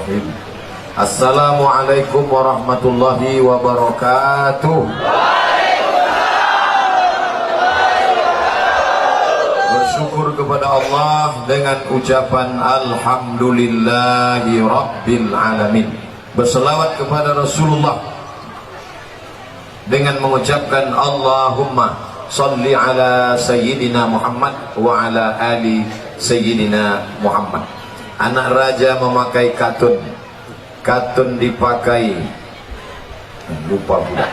Bismillahirrahmanirrahim. Assalamualaikum warahmatullahi wabarakatuh. Bersyukur kepada Allah dengan ucapan Alhamdulillahi Rabbil Alamin. Berselawat kepada Rasulullah dengan mengucapkan Allahumma salli ala Sayyidina Muhammad wa ala ali Sayyidina Muhammad. Anak raja memakai katun, katun dipakai, lupa pula.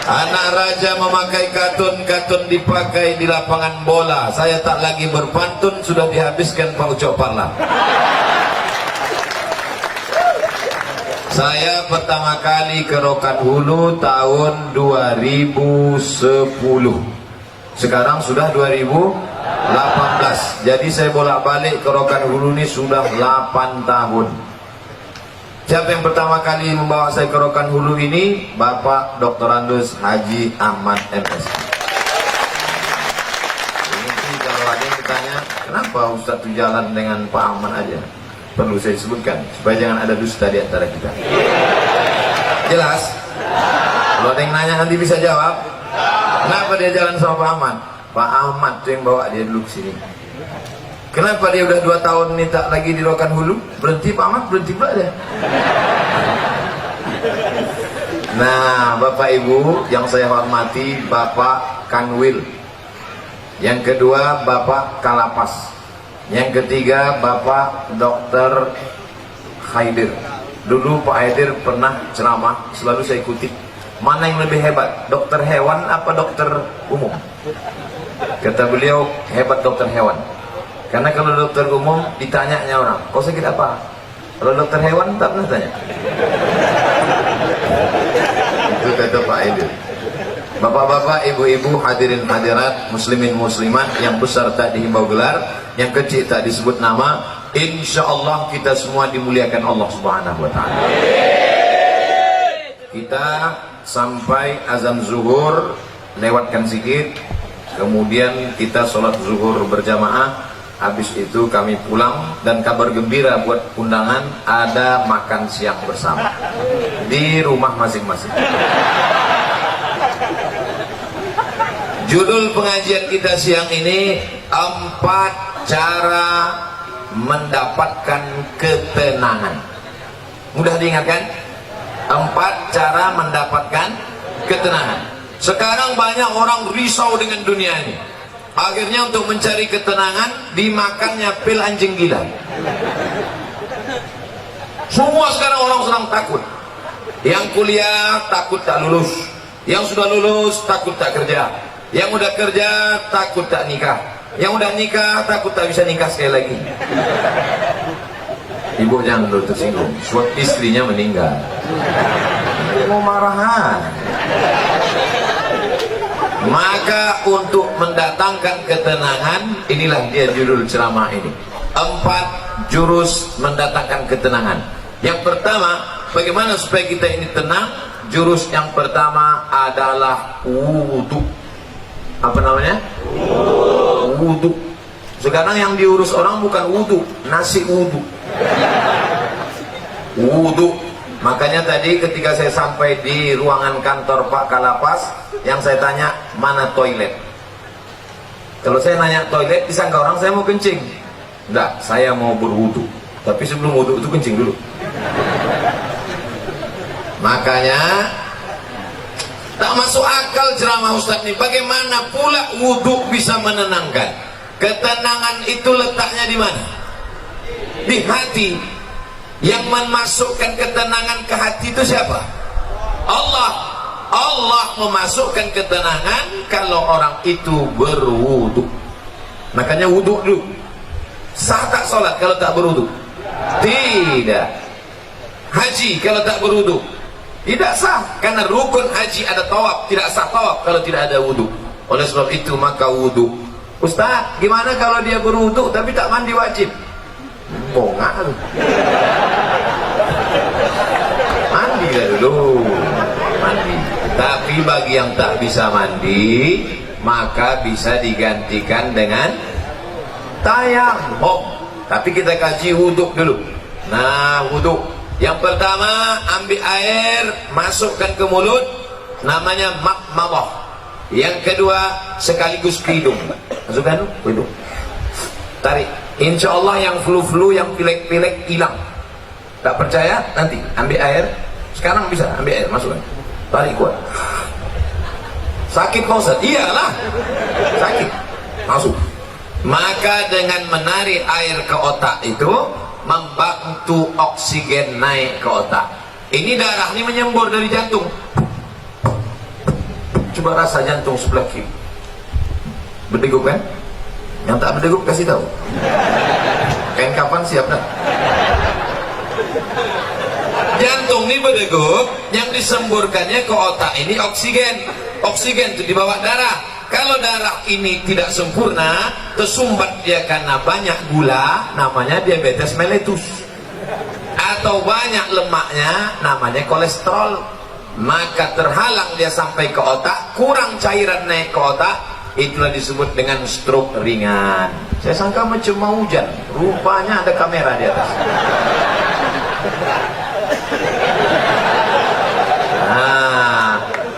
Anak raja memakai katun, katun dipakai di lapangan bola. Saya tak lagi berpantun, sudah dihabiskan Pak Ucok Parla. Saya pertama kali ke Rokan Hulu tahun 2010. Sekarang sudah 2018. Jadi saya bolak-balik ke Rokan Hulu ini sudah 8 tahun. Siapa yang pertama kali membawa saya ke Rokan Hulu ini? Bapak Dr. Andus Haji Ahmad MS. Ini kalau ada yang ditanya, kenapa Ustaz itu jalan dengan Pak Ahmad aja? Perlu saya sebutkan supaya jangan ada dusta di antara kita. Jelas? Kalau ada yang nanya nanti bisa jawab. Kenapa dia jalan sama Pak Ahmad? Pak Ahmad tuh yang bawa dia dulu ke sini. Kenapa dia udah 2 tahun ini tak lagi di Rokan Hulu? Berhenti Pak Ahmad, berhenti pula dia. Nah, Bapak Ibu yang saya hormati, Bapak Kanwil. Yang kedua Bapak Kalapas. Yang ketiga Bapak Dr. Haidir. Dulu Pak Haidir pernah ceramah, selalu saya ikuti. Mana yang lebih hebat, dokter hewan apa dokter umum? Kata beliau, hebat dokter hewan. Karena kalau dokter umum ditanyanya orang, kau sakit apa? Kalau dokter hewan tak pernah tanya. Itu kata Pak Haidir. Bapak-bapak, ibu-ibu, hadirin hadirat, muslimin muslimat yang besar tak dihimbau gelar, yang kecil tak disebut nama, insya Allah kita semua dimuliakan Allah Subhanahu wa Ta'ala. Kita sampai azan zuhur, lewatkan sedikit, kemudian kita sholat zuhur berjamaah. Habis itu kami pulang, dan kabar gembira buat undangan, ada makan siang bersama di rumah masing-masing. Judul pengajian kita siang ini 4 cara mendapatkan ketenangan. Mudah diingatkan? 4 cara mendapatkan ketenangan. Sekarang banyak orang risau dengan dunia ini. Akhirnya untuk mencari ketenangan dimakannya pil anjing gila. Semua sekarang orang sedang takut. Yang kuliah takut tak lulus, yang sudah lulus takut tak kerja, yang udah kerja takut tak nikah, yang udah nikah takut tak bisa nikah sekali lagi. Ibu jangan dulu tersinggung, sebab istrinya meninggal. Mau marahan. Maka untuk mendatangkan ketenangan, inilah dia judul ceramah ini. 4 jurus mendatangkan ketenangan. Yang pertama, bagaimana supaya kita ini tenang? Jurus yang pertama adalah wudhu. Apa namanya? Wudhu. Sekarang yang diurus orang bukan wudhu, nasi wudhu. Wudhu. Makanya tadi ketika saya sampai di ruangan kantor Pak Kalapas, yang saya tanya, mana toilet? Kalau saya nanya toilet, disangka orang saya mau kencing. Enggak, saya mau berwudhu. Tapi sebelum wudhu itu kencing dulu. Makanya tak masuk akal ceramah Ustaz ini. Bagaimana pula wudhu bisa menenangkan? Ketenangan itu letaknya di mana? Di hati. Yang memasukkan ketenangan ke hati itu siapa? Allah. Allah memasukkan ketenangan kalau orang itu berwudhu. Makanya wudhu dulu. Sah tak sholat kalau tak berwudhu? Tidak. Haji kalau tak berwudhu? Tidak sah. Karena rukun haji ada tawaf, tidak sah tawaf kalau tidak ada wudhu. Oleh sebab itu maka wudhu. Ustaz, gimana kalau dia berwudhu tapi tak mandi wajib? Bongak lu. Mandi lah dulu. Mandi. Tapi bagi yang tak bisa mandi, maka bisa digantikan dengan tayamum. Tapi kita kaji wudhu dulu. Nah, wudhu. Yang pertama, ambil air, masukkan ke mulut, namanya makmadah. Yang kedua, sekaligus ke hidung. Masukkan ke hidung. Tarik. Insya Allah yang flu-flu, yang pilek-pilek hilang. Tak percaya? Nanti ambil air. Sekarang bisa ambil air, masukkan. Tarik kuat. Sakit Pak Ustaz? Iyalah. Sakit. Masuk. Maka dengan menarik air ke otak itu membantu oksigen naik ke otak. Ini darah ini menyembur dari jantung. Coba rasa jantung sebelah kiri. Berdegup kan? Yang tak berdegup kasih tahu. Kain kapan siap dah? Jantung ini berdegup, yang disemburkannya ke otak ini oksigen. Oksigen itu dibawa darah. Kalau darah ini tidak sempurna, tersumbat dia karena banyak gula, namanya diabetes mellitus. Atau banyak lemaknya, namanya kolesterol. Maka terhalang dia sampai ke otak, kurang cairan naik ke otak, itulah disebut dengan stroke ringan. Saya sangka macam mau hujan, rupanya ada kamera di atas.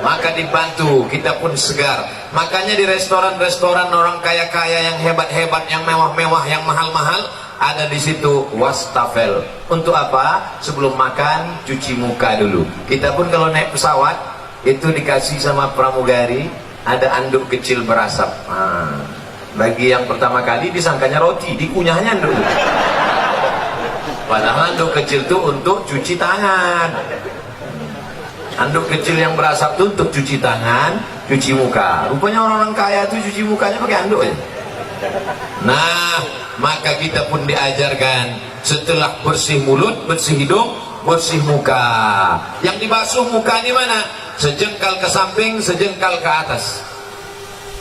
Maka dibantu, kita pun segar. Makanya di restoran-restoran orang kaya-kaya yang hebat-hebat, yang mewah-mewah, yang mahal-mahal, ada di situ wastafel. Untuk apa? Sebelum makan cuci muka dulu. Kita pun kalau naik pesawat itu dikasih sama pramugari ada anduk kecil berasap. Bagi yang pertama kali disangkanya roti, dikunyahnya dulu. Padahal anduk kecil itu untuk cuci tangan. Anduk kecil yang berasap itu untuk cuci tangan, cuci muka. Rupanya orang-orang kaya itu cuci mukanya pakai anduk aja. Nah, maka kita pun diajarkan setelah bersih mulut, bersih hidung, bersih muka. Yang dibasuh muka ini mana? Sejengkal ke samping, sejengkal ke atas.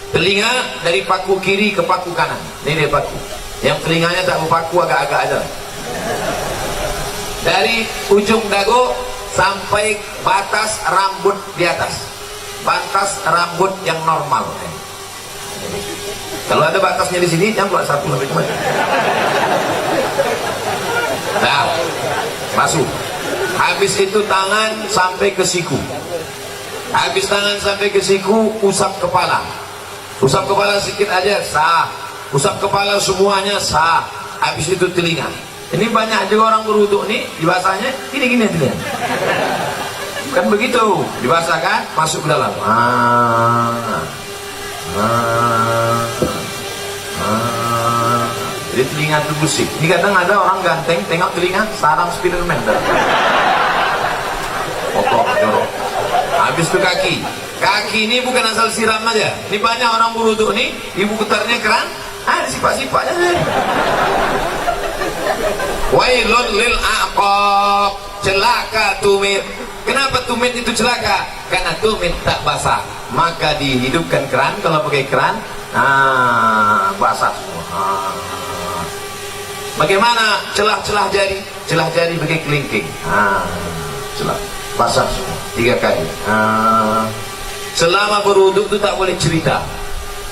Telinga dari paku kiri ke paku kanan. Ini dia paku. Yang telinganya tak berpaku, agak-agak aja. Dari ujung dagu sampai batas rambut di atas, batas rambut yang normal. Kalau ada batasnya di sini, jangan keluar satu sampai kemana. Nah, masuk. Habis itu tangan sampai ke siku. Habis tangan sampai ke siku, usap kepala. Usap kepala sedikit aja sah. Usap kepala semuanya sah. Habis itu telinga. Ini banyak juga orang berwuduk nih, dibasahnya gini-gini telinga. Kan begitu, dibasahkan, masuk ke dalam. Jadi telinga itu bersih. Ini kadang ada orang ganteng, tengok telinga, sarang Spiderman. Kotor, jorok. Habis itu kaki. Kaki ini bukan asal siram aja. Ini banyak orang berwuduk nih, ibu putarnya keran, ada sifat-sifatnya. Wailun lil aqab, celaka tumit. Kenapa tumit itu celaka? Karena tumit tak basah. Maka dihidupkan keran. Kalau pakai keran, basah semua. Bagaimana celah-celah jari? Celah jari pakai kelingking. Celah basah semua 3 kali. Selama berwuduk itu tak boleh cerita.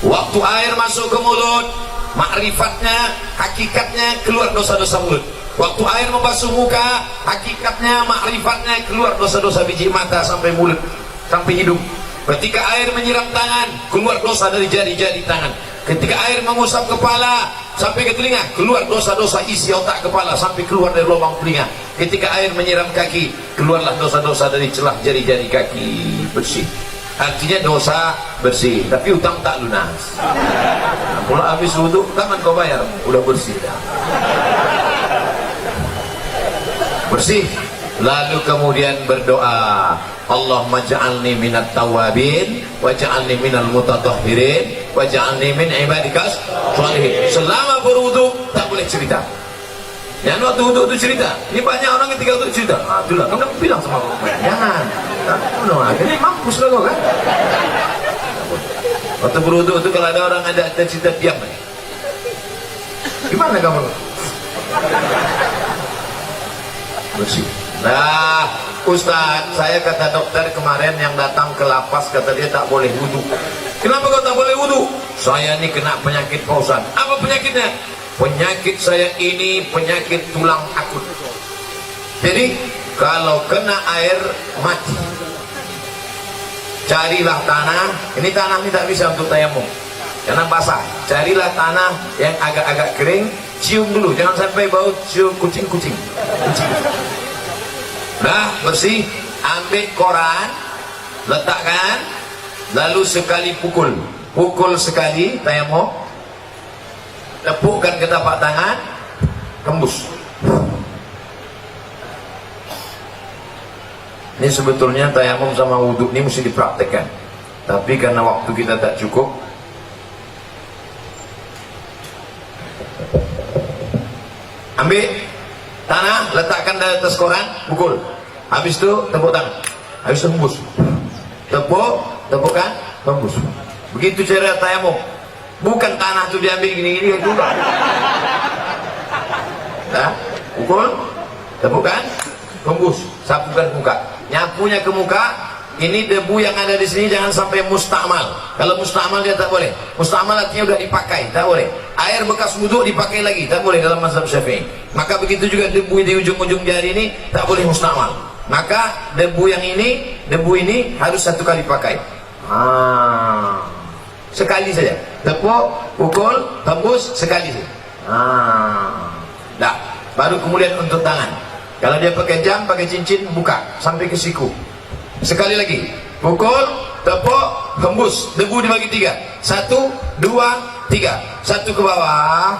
Waktu air masuk ke mulut, makrifatnya, hakikatnya keluar dosa-dosa mulut. Waktu air membasuh muka, hakikatnya, makrifatnya keluar dosa-dosa biji mata sampai mulut, sampai hidung. Ketika air menyiram tangan, keluar dosa dari jari-jari tangan. Ketika air mengusap kepala sampai ke telinga, keluar dosa-dosa isi otak kepala sampai keluar dari lubang telinga. Ketika air menyiram kaki, keluarlah dosa-dosa dari celah jari-jari kaki, bersih. Artinya dosa bersih, tapi utang tak lunas. Kalau habis wudhu, kapan kau bayar? Udah bersih dah. Bersih. Lalu kemudian berdoa, Allahumma ja'alni minat tawabin wa ja'alni minal mutatahhirin wa ja'alni min ibadikas sholihin. Selama berwudu tak boleh cerita. Jangan waktu wudu itu cerita. Ini banyak orang ketika itu cerita. Itulah kamu bilang sama aku, jangan. Akhirnya mampus lah kau kan. Waktu berwudu itu kalau ada orang ada cerita, diam. Gimana kamu? Bersih. Nah, Ustaz, saya kata dokter kemarin yang datang ke lapas, kata dia tak boleh wudu. Kenapa kau tak boleh wudu? Saya ini kena penyakit Pak Ustaz. Apa penyakitnya? Penyakit saya ini penyakit tulang akut. Jadi kalau kena air mati, carilah tanah. Ini tanah ini tak bisa untuk tayamum karena basah. Carilah tanah yang agak-agak kering, cium dulu, jangan sampai bau cium kucing-kucing. Dah bersih, ambil koran, letakkan, lalu sekali pukul sekali tayamum, tepukkan ke tapak tangan, kembus. Ini sebetulnya tayamum sama wudhu ini mesti dipraktekkan, tapi karena waktu kita tak cukup, ambil tanah, letakkan di atas koran, pukul. Habis itu tepuk tangan, habis itu hembus, tepukkan, hembus. Begitu cara tayamum. Bukan tanah itu diambil gini-gini itu enggak. Nah, pukul, tepukkan, hembus, sapukan ke muka. Nyapunya ke muka, ini debu yang ada di sini jangan sampai mustakmal. Kalau mustakmal dia tak boleh. Mustakmal artinya sudah dipakai, tak boleh. Air bekas wudhu dipakai lagi, tak boleh dalam mazhab Syafi'i. Maka begitu juga debu di ujung-ujung jari ini tak boleh mustakmal. Maka debu ini harus satu kali pakai. Sekali saja. Tepuk, pukul, tembus sekali saja. Dah. Baru kemudian untuk tangan. Kalau dia pakai jam, pakai cincin, buka sampai ke siku. Sekali lagi, pukul, tepuk, hembus. Debu dibagi 3. 1, 2, 3. 1 ke bawah.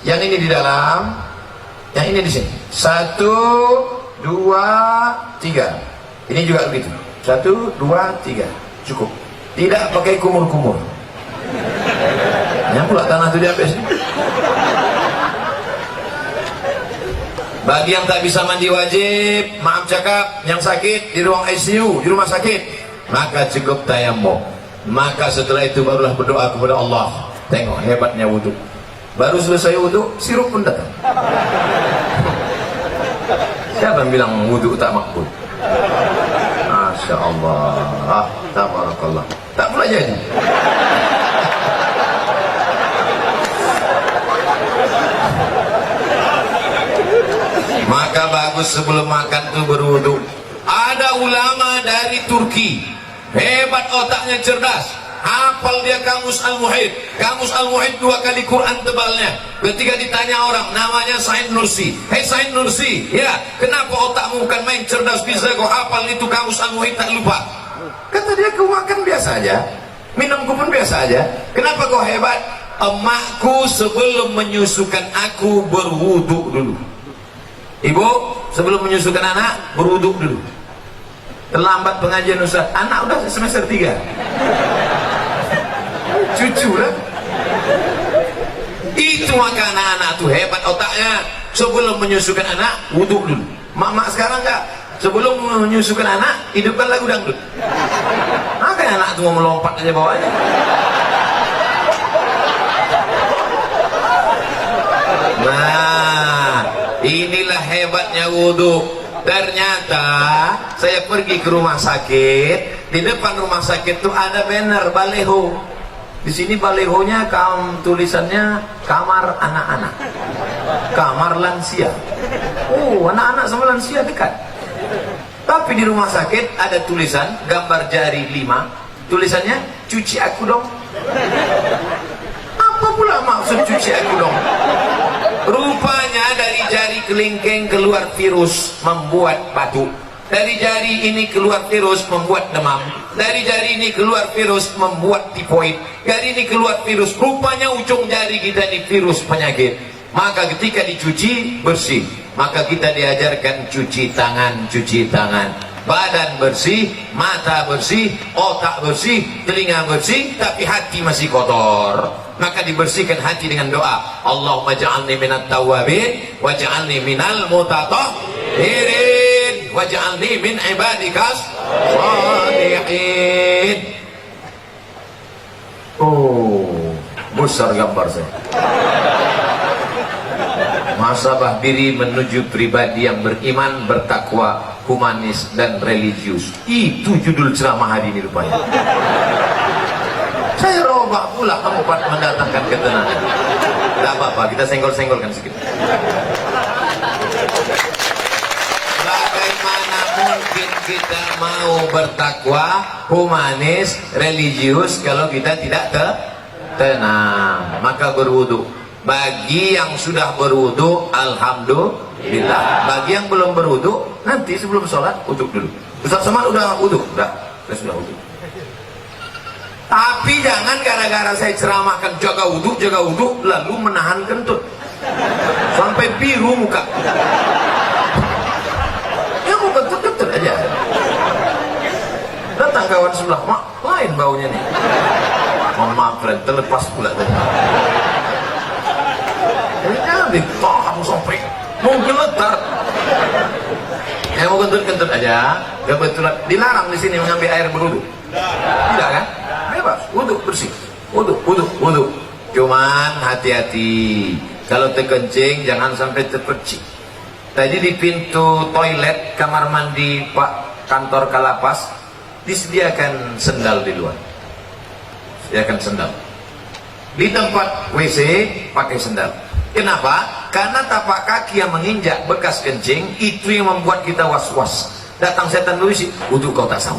Yang ini di dalam. Yang ini di sini. 1, 2, 3. Ini juga begitu. 1, 2, 3. Cukup. Tidak pakai kumur-kumur. Yang pula tanah itu diambil sini. Bagi yang tak bisa mandi wajib, maaf cakap, yang sakit di ruang ICU, di rumah sakit, maka cukup tayamum. Maka setelah itu barulah berdoa kepada Allah. Tengok hebatnya wudhu. Baru selesai wudhu, sirup pun datang. Siapa yang bilang wudhu tak makbul? Masya Allah, tabarakallah. Tak pula jadi. Maka bagus sebelum makan tuh berwudu. Ada ulama dari Turki, hebat otaknya, cerdas, hafal dia Kamus Al-Muhit. Kamus Al-Muhit 2 kali Quran tebalnya. Ketika ditanya orang, namanya Said Nursi. Hei Said Nursi, ya kenapa otakmu bukan main cerdas, bisa kau hafal itu Kamus Al-Muhit tak lupa? Kata dia, kau makan biasa aja, minumku pun biasa aja, kenapa kau hebat? Emakku sebelum menyusukan aku berwudu dulu. Ibu sebelum menyusukan anak berwuduk dulu. Terlambat pengajian Ustaz, anak udah semester 3. Cucu lah. Itu maka anak-anak tuh hebat otaknya. Sebelum menyusukan anak wuduk dulu. Mak-mak sekarang enggak. Sebelum menyusukan anak hidupkan lagu dangdut. Makanya anak tuh mau melompat aja bawahnya. Nah, inilah hebatnya wudhu. Ternyata saya pergi ke rumah sakit, di depan rumah sakit tuh ada banner baleho. Di sini balehonya tulisannya kamar anak-anak, kamar lansia. Oh, anak-anak sama lansia dekat. Tapi di rumah sakit ada tulisan gambar jari 5, tulisannya cuci aku dong. Apa pula maksud cuci aku dong? Rupanya dari jari kelingking keluar virus membuat batuk. Dari jari ini keluar virus membuat demam. Dari jari ini keluar virus membuat tifoid. Dari ini keluar virus. Rupanya ujung jari kita ini virus penyakit. Maka ketika dicuci bersih. Maka kita diajarkan cuci tangan, cuci tangan. Badan bersih, mata bersih, otak bersih, telinga bersih, tapi hati masih kotor. Maka dibersihkan hati dengan doa. Allahumma ja'alni minat tawabin, waj'alni minal mutatahhirin, waj'alni min ibadikas shalihin. Oh, besar gambar saya. Muhasabah diri menuju pribadi yang beriman, bertakwa, humanis dan religius. Itu judul ceramah hari ini rupanya. Saya robah pula tempat mendatangkan ketenangan. Tidak apa-apa, kita senggol-senggolkan sedikit. kita mau bertakwa, humanis, religius kalau kita tidak tenang? Maka berwudu. Bagi yang sudah berwudu, alhamdulillah. Bagi yang belum berwudu, nanti sebelum sholat wudu dulu. Ustaz Somad udah wudu? Udah sudah wudu. Tapi jangan gara-gara saya ceramahkan jaga wudu lalu menahan kentut sampai biru muka. Ya mau kentut aja. Datang kawan sebelah, mak, lain baunya nih. Mohon maaf friend, terlepas pula tadi. Jangan ditahan sampai mau geletar. Ya mau kentut aja. Kebetulan dilarang di sini mengambil air berwudu. Tidak kan? Bebas, wudu bersih. Wudu. Cuman hati-hati. Kalau terkencing jangan sampai terpercik. Tadi di pintu toilet kamar mandi Pak kantor Kalapas disediakan sendal di luar. Sediakan sendal. Di tempat WC pakai sendal. Kenapa? Karena tapak kaki yang menginjak bekas kencing itu yang membuat kita was-was. Datang setan berbisik, wudu kau tak sah.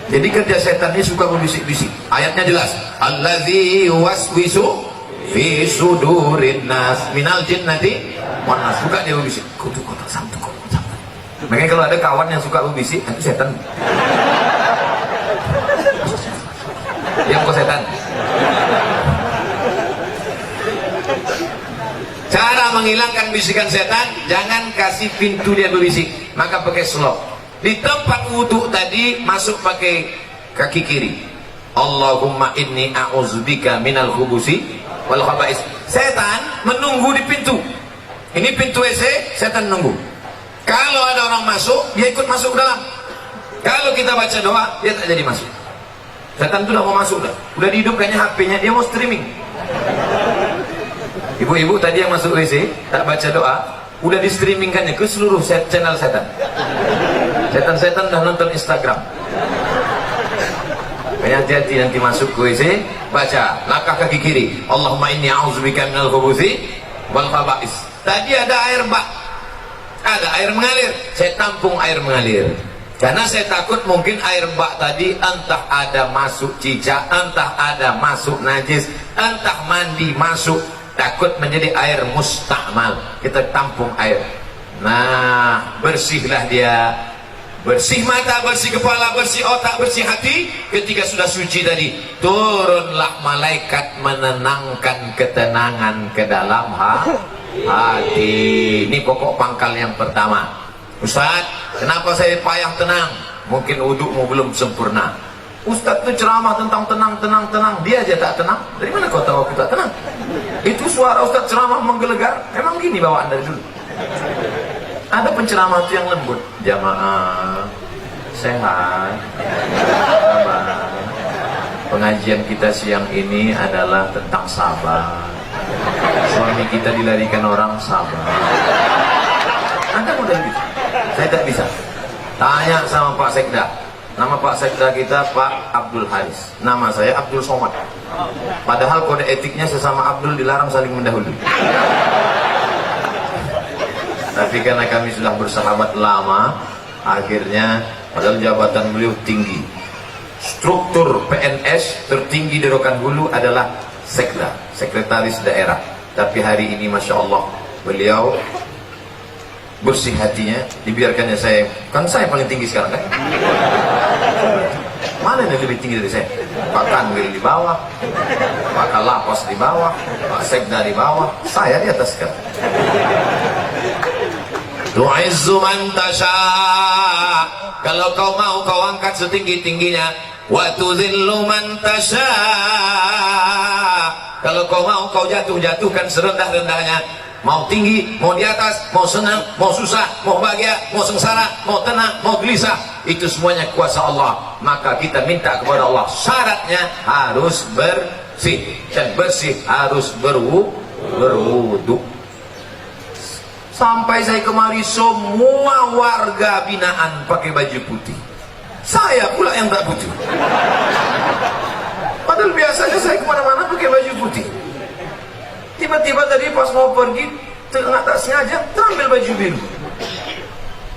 Jadi kerja setan ini suka berbisik-bisik. Ayatnya jelas, allazi waswisu fi sudurin nas minal jinnati wan nas. Suka dia berbisik, wudu kau tak sah. Makanya kalau ada kawan yang suka berbisik, itu setan. Yang kau setan. Cara menghilangkan bisikan setan, jangan kasih pintu dia berbisik, maka pakai slop. Di tempat wudhu tadi masuk pakai kaki kiri. Allahumma inni a'udzubika minal khubusi wal khaba'is. Setan menunggu di pintu. Ini pintu WC, setan nunggu. Kalau ada orang masuk, dia ikut masuk ke dalam. Kalau kita baca doa, dia tak jadi masuk. Setan itu udah mau masuk dah. Udah dihidupkannya HP-nya, dia mau streaming. Ibu-ibu tadi yang masuk WC tak baca doa, udah di streamingkannya ke seluruh channel setan. Setan-setan dah nonton Instagram. Hati-hati nanti masuk ke WC, baca langkah kaki kiri. Allahumma inni a'udzubika minal khubuthi wal khaba'is. Tadi ada air bak, ada air mengalir. Saya tampung air mengalir. Karena saya takut mungkin air bak tadi entah ada masuk cicak, entah ada masuk najis, entah mandi masuk. Takut menjadi air mustakmal. Kita tampung air. Nah, bersihlah dia. Bersih mata, bersih kepala, bersih otak, bersih hati. Ketika sudah suci tadi, turunlah malaikat menenangkan ketenangan ke dalam hati. Ini pokok pangkal yang pertama. Ustaz, kenapa saya payah tenang? Mungkin wudumu belum sempurna. Ustaz itu ceramah tentang tenang. Dia aja tak tenang. Dari mana kau tahu kita tenang? Itu suara Ustaz ceramah menggelegar. Emang gini bawaan dari dulu. Ada penceramah itu yang lembut. Jamaah sehat, sabar. Pengajian kita siang ini adalah tentang sabar. Suami kita dilarikan orang, sabar. Anda model gitu? Saya tak bisa. Tanya sama Pak Sekda. Nama Pak Sekda kita Pak Abdul Haris. Nama saya Abdul Somad. Padahal kode etiknya sesama Abdul dilarang saling mendahului. Tapi karena kami sudah bersahabat lama, akhirnya padahal jabatan beliau tinggi. Struktur PNS tertinggi di Rokan Hulu adalah Sekda, Sekretaris Daerah. Tapi hari ini Masya Allah, beliau bersih hatinya, dibiarkannya saya. Kan saya paling tinggi sekarang kan? Mana yang lebih tinggi dari saya? Pak Kanwil di bawah, Pak Kalapas di bawah, Pak Sekda di bawah, saya di atas kan. Tu'izzu man tasha. Kalau kau mau kau angkat setinggi-tingginya. Wa tudhillu man tasha. Kalau kau mau kau jatuhkan serendah-rendahnya. Mau tinggi, mau di atas, mau senang, mau susah, mau bahagia, mau sengsara, mau tenang, mau gelisah, itu semuanya kuasa Allah. Maka kita minta kepada Allah, syaratnya harus bersih, dan bersih harus berwudu. Sampai saya kemari semua warga binaan pakai baju putih. Saya pula yang tak putih. Padahal biasanya saya kemana-mana pakai baju putih. Tiba-tiba tadi pas mau pergi, tak sengaja terambil baju biru.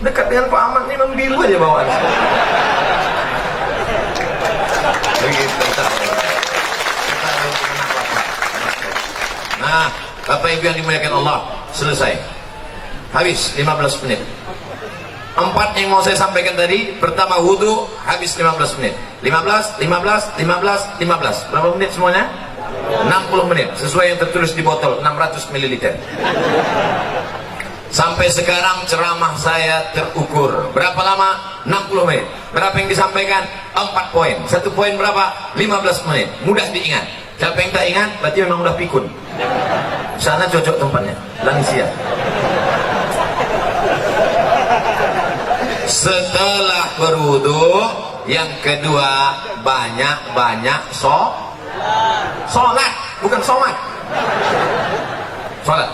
Dekat dengan Pak Ahmad ini membiru aja bawaan. Begitu. Nah, Bapak Ibu yang dimuliakan Allah, selesai. Habis 15 menit. 4 yang mau saya sampaikan tadi. Pertama wudu, habis 15 menit. 15, 15, 15, 15. Berapa menit semuanya? 60 menit. Sesuai yang tertulis di botol, 600 ml. Sampai sekarang ceramah saya terukur. Berapa lama? 60 menit. Berapa yang disampaikan? 4 poin. 1 poin berapa? 15 menit. Mudah diingat. Siapa yang tak ingat, berarti memang udah pikun. Sana cocok tempatnya, Lansia. Setelah berwudu, yang kedua banyak-banyak sholat, bukan sholat. Sholat.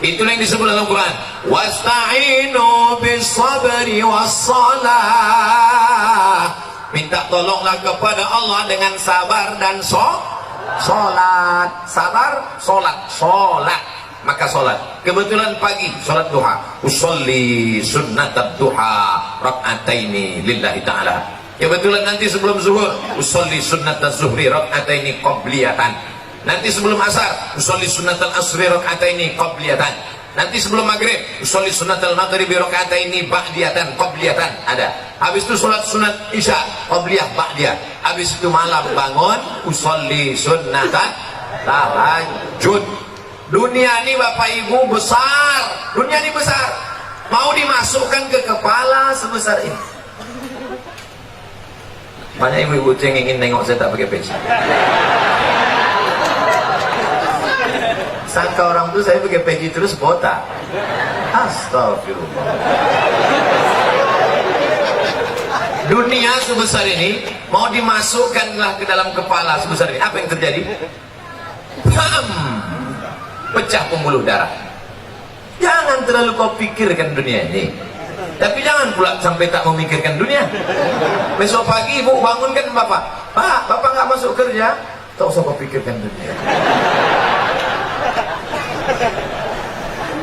Itulah yang disebut dalam Quran. Wasta'inu bis-sabri was-salah. Minta tolonglah kepada Allah dengan sabar dan sholat. Sabar, sholat. Maka sholat. Kebetulan pagi sholat duha. Usolli sunnatat duha rak'ataini lillahi ta'ala. Kebetulan nanti sebelum zuhur usolli sunnatat zuhri rak'ataini qabliyatan. Nanti sebelum asar usolli sunnatal asri rak'ataini qabliyatan. Nanti sebelum maghrib usolli sunnatal maghribi rak'ataini ba'diyatan qabliyatan. Ada. Habis itu sholat sunat isya qabliyah ba'diyah. Habis itu malam bangun usolli sunnatan tahajud. Dunia ini Bapak Ibu besar. Dunia ini besar. Mau dimasukkan ke kepala sebesar ini. Banyak ibu-ibu yang ingin nengok saya tak pakai peci. Sangka orang tuh saya pakai peci terus botak. Astagfirullah. Dunia sebesar ini mau dimasukkanlah ke dalam kepala sebesar ini. Apa yang terjadi? Pecah pembuluh darah. Jangan terlalu kau pikirkan dunia ini, tapi jangan pula sampai tak memikirkan dunia. Besok pagi ibu bangunkan bapak, Pak, bapak nggak masuk kerja, tak usah kau pikirkan dunia.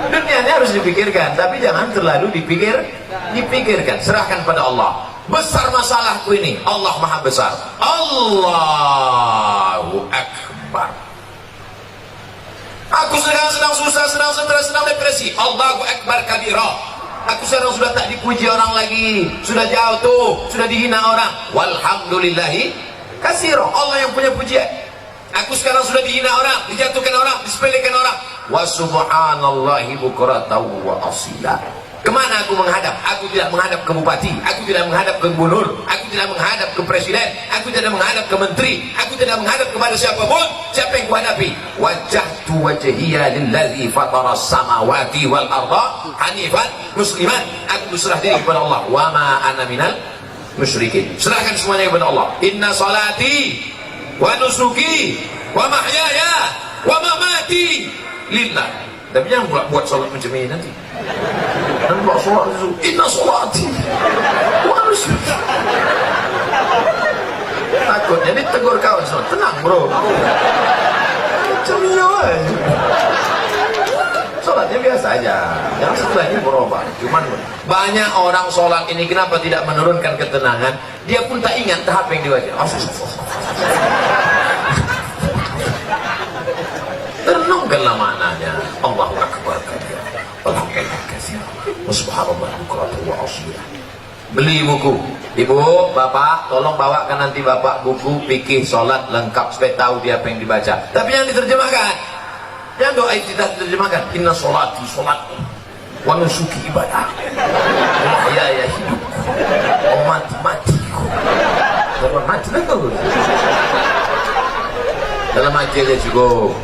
Dunia ini harus dipikirkan, tapi jangan terlalu dipikirkan. Serahkan pada Allah. Besar masalahku ini, Allah Maha Besar. Allahu Akbar. Aku sedang susah, sedang stres, sedang depresi. Allahu Akbar kabira. Aku sekarang sudah tak dipuji orang lagi, sudah jauh tuh, sudah dihina orang. Walhamdulillahi katsira. Allah yang punya pujian. Aku sekarang sudah dihina orang, dijatuhkan orang, disepelekan orang. Wa subhanallahi bukratan wa asila. Kemana aku menghadap? Aku tidak menghadap ke bupati, aku tidak menghadap ke gubernur, aku tidak menghadap ke presiden, aku tidak menghadap ke menteri, aku tidak menghadap kepada siapapun. Siapa yang kuhadapi? Wajjahtu wajhiya lillazi fatara samawati wal arda hanifan musliman. Aku berserah diri kepada Allah. Wa ma ana minal musyrikin. Serahkan semuanya kepada Allah. Inna salati wa nusuki wa mahyaya wa mamati lillah. Tapi jangan buat salat macam ini nanti. Dan buat salat itu inna salati wa nusuki. Takutnya ditegur kawan semua. Tenang bro. Macam ni aja. Salatnya biasa aja. Jangan setelah ini berubah. Cuman banyak orang salat ini kenapa tidak menurunkan ketenangan? Dia pun tak ingat tahap yang dibaca. Renungkanlah maknanya. Allahu Akbar kabir. Alhamdulillah katsira. Subhanallah bukratan wa asila. Beli buku. Ibu, bapak, tolong bawakan nanti bapak buku fikih salat lengkap supaya tahu dia apa yang dibaca. Tapi yang diterjemahkan. Yang doa itu tidak diterjemahkan. Inna salati salatku wa nusuki ibadah. Ya hidup. Matiku. Kalau mati lah kau. Dalam hati aja cukup.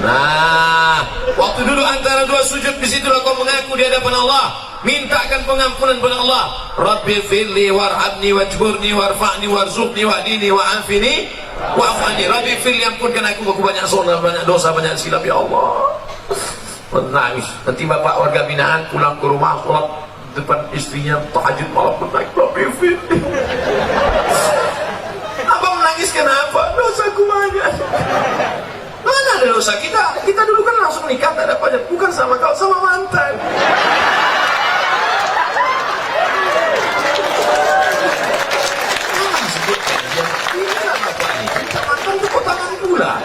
Nah, waktu dulu antara dua sujud, disitulah kau mengaku di hadapan Allah, mintakan pengampunan kepada Allah. Rabbi firli warhamni wajburni warfa'ni warzuqni wahdini wa'afini wa'afani. Rabbi firli, ampunkan aku banyak salah, banyak dosa, banyak silap ya Allah. Menangis. Nanti bapak warga binaan pulang ke rumah, sholat depan istrinya tahajud malam pun naik. Rabbi firli. Abang menangis kenapa? Dosaku banyak. Mana ada dosa kita? Kita dulu kan langsung nikah, tak ada pajak. Bukan sama kau, sama mantan. pula.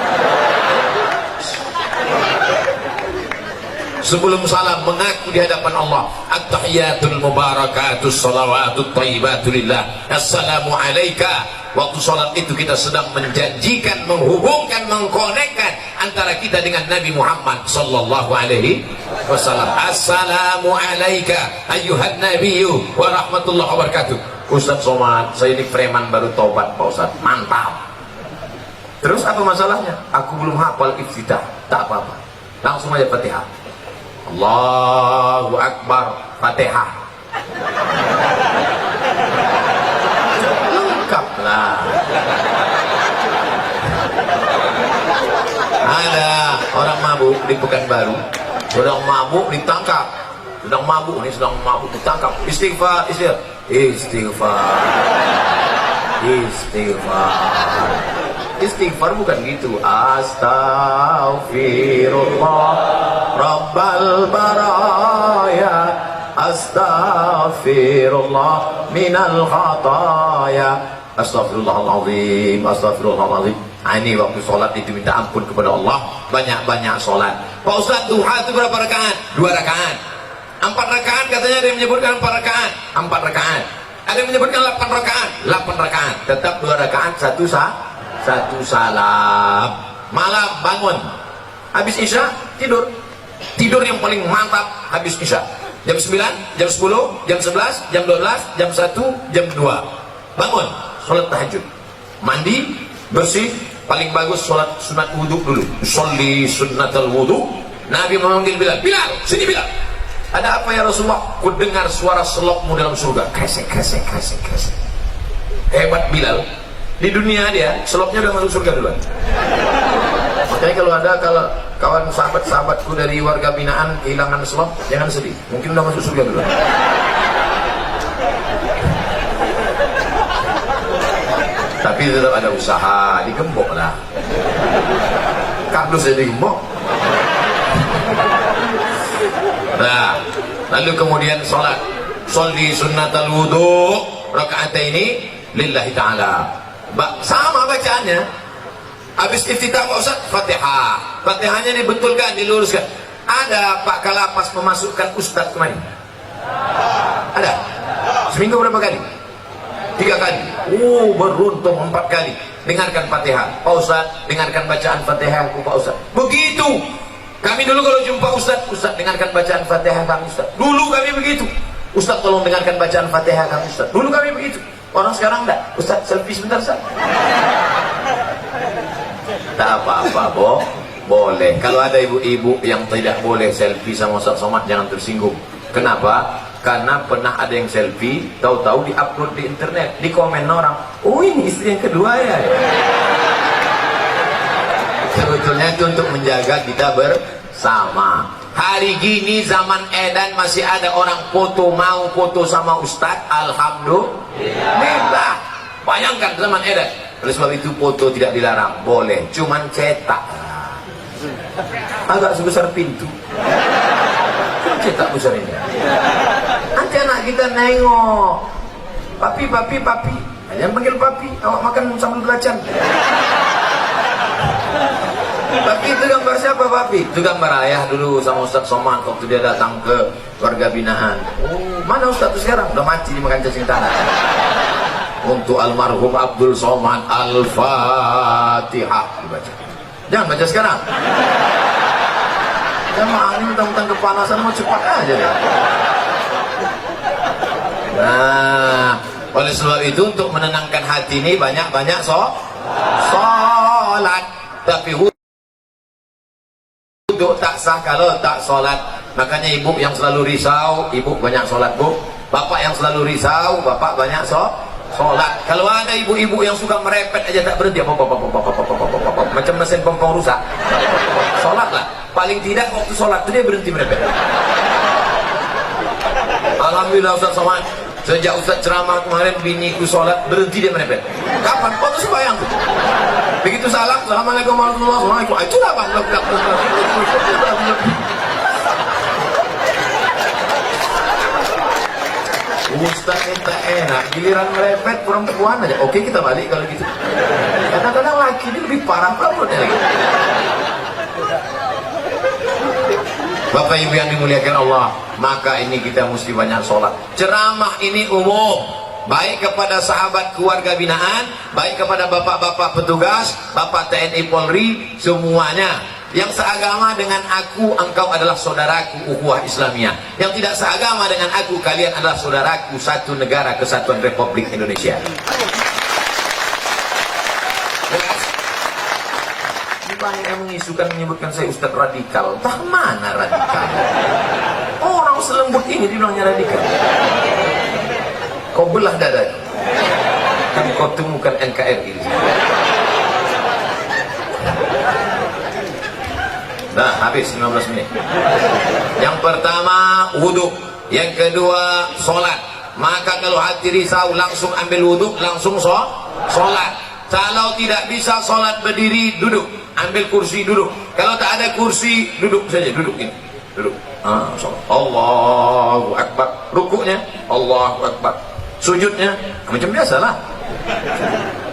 Sebelum salam mengaku di hadapan Allah, at-tahiyatul mubarakatus salawatut thayyibatu lillah, assalamu alayka. Waktu salat itu kita sedang menjanjikan, menghubungkan, mengkonekkan antara kita dengan Nabi Muhammad sallallahu alaihi wasallam. Assalamu alayka ayyuhan nabiyyu wa rahmatullahi wa barakatuh. Ustaz Somad, saya ini preman baru taubat Pak Ustaz. Mantap. Terus apa masalahnya? Aku belum hafal iftitah. Tak apa-apa, langsung aja Fatihah. Allahu Akbar, Fatihah. Lengkaplah. Ada orang mabuk di Pekanbaru, sedang mabuk ditangkap. Sedang mabuk ditangkap. Istighfar, istighfar bukan gitu. Astaghfirullah Rabbal baraya, astaghfirullah minal khataya, astaghfirullahaladzim, astaghfirullahaladzim. Ini waktu sholat itu minta ampun kepada Allah, banyak-banyak sholat. Pak Ustaz, duha itu berapa rakaat? 2 rakaat. 4 rakaat katanya, ada yang menyebutkan 4 rakaat. 4 rakaat. Ada yang menyebutkan 8 rakaat. 8 rakaat. Tetap 2 rakaat, satu salam. Malam bangun, habis isya tidur yang paling mantap habis isya. Jam 9, jam 10, jam 11, jam 12, jam 1, jam 2 bangun, sholat tahajud, mandi, bersih. Paling bagus sholat sunat wudhu dulu. Sholli sunnatal wudhu. Nabi memanggil Bilal, Bilal, sini Bilal. Ada apa ya Rasulullah? Ku dengar suara selokmu dalam surga. Kresek. Hebat Bilal. Di dunia dia selopnya udah masuk surga duluan. Makanya kalau ada kawan sahabat-sahabatku dari warga binaan kehilangan selop, jangan sedih, mungkin udah masuk surga duluan. Tapi tetap ada usaha, digembok lah. Kardus jadi digembok. Nah, lalu kemudian sholat. Sholli sunnatal wudhu rakaataini lillahi ta'ala. Sama bacaannya. Habis iftitah Pak Ustaz, Fatihah. Fatihahnya dibetulkan, diluruskan. Ada Pak Kalapas memasukkan Ustaz kemari? Ada? Seminggu berapa kali? 3 kali. Beruntung 4 kali. Dengarkan Fatihah. Pak Ustaz, dengarkan bacaan Fatihah Pak Ustaz. Begitu. Kami dulu kalau jumpa Ustaz, dengarkan bacaan Fatihah kami Ustaz. Dulu kami begitu. Ustaz tolong dengarkan bacaan Fatihah kami Ustaz. Dulu kami begitu. Orang sekarang enggak. Ustaz selfie sebentar Ustaz. Tak apa-apa, boleh. Kalau ada ibu-ibu yang tidak boleh selfie sama Ustaz Somad, jangan tersinggung. Kenapa? Karena pernah ada yang selfie, tahu-tahu di-upload di internet, di komen orang, oh ini istri yang kedua ya. Sebetulnya itu untuk menjaga kita bersama. Hari gini zaman edan masih ada orang mau foto sama Ustadz. Alhamdulillah. Bayangkan zaman edan. Oleh sebab itu foto tidak dilarang, boleh, cuman cetak agak sebesar pintu. Cetak besar ini. Nanti anak kita nengok, papi. Jangan panggil papi, awak makan sambal belacan. Papi itu gambar siapa papi? Itu gambar ayah dulu sama Ustaz Somad waktu dia datang ke warga binaan. Mana Ustaz itu sekarang? Udah mati dimakan cacing tanah. Untuk almarhum Abdul Somad, Al-Fatihah dibaca. Jangan baca sekarang. Jamaah ini mentang-mentang kepanasan mau cepat aja deh. Nah, oleh sebab itu untuk menenangkan hati ini banyak-banyak sholat. Tapi wudhu tak sah kalau tak sholat. Makanya ibu yang selalu risau, ibu banyak sholat bu. Bapak yang selalu risau, bapak banyak sholat. Kalau ada ibu-ibu yang suka merepet aja tak berhenti, macam mesin pompong rusak. Sholatlah. Paling tidak waktu sholat itu dia berhenti merepet. Alhamdulillah Ustaz Somad, sejak Ustaz ceramah kemarin biniku sholat berhenti dia merepet. Kapan? Waktu sembahyang tuh. Begitu salam, assalamualaikum warahmatullahi wabarakatuh. Itulah bang. Ustaz kita enak, giliran merepet perempuan aja. Oke, kita balik kalau gitu. Kadang-kadang laki ini lebih parah perempuannya lagi. Bapak Ibu yang dimuliakan Allah, maka ini kita mesti banyak sholat. Ceramah ini umum, baik kepada sahabat keluarga binaan, baik kepada bapak-bapak petugas, bapak TNI Polri, semuanya. Yang seagama dengan aku, engkau adalah saudaraku, ukhuwah Islamiyah. Yang tidak seagama dengan aku, kalian adalah saudaraku, satu negara kesatuan Republik Indonesia. Jelas? Banyak yang mengisukan, menyebutkan saya Ustadz radikal. Entah mana radikal? Orang selembut ini dibilangnya radikal. Kau belah dada, kan kau temukan NKRI. Nah, habis 15 menit. Yang pertama wudhu, yang kedua sholat. Maka kalau hati risau langsung ambil wudhu, langsung sholat. Kalau tidak bisa sholat berdiri, duduk, ambil kursi duduk. Kalau tak ada kursi, duduk saja, duduk ini, duduk. Sholat. Allahu Akbar. Rukuknya Allahu Akbar. Sujudnya macam biasalah.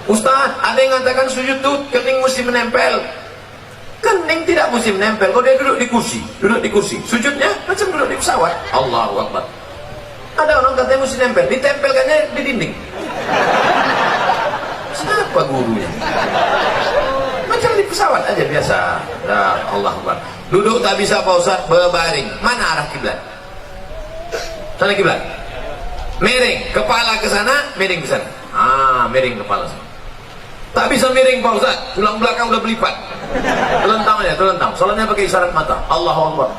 Ustaz, ada yang mengatakan sujud tuh kening mesti menempel. Kening tidak mesti menempel. Kalau dia duduk di kursi, sujudnya macam duduk di pesawat. Allahu Akbar. Ada orang katanya mesti nempel, ditempelkannya di dinding. Siapa gurunya? Macam di pesawat aja biasa. Nah, Allahu Akbar. Duduk tak bisa Pak Ustaz, berbaring. Mana arah kiblat? Sana kiblat. Miring, kepala ke sana, miring ke sana. Miring kepala sana. Tak bisa miring Pak Ustaz, tulang belakang udah berlipat. Telentang aja, telentang. Soalnya pakai isyarat mata. Allahu Akbar.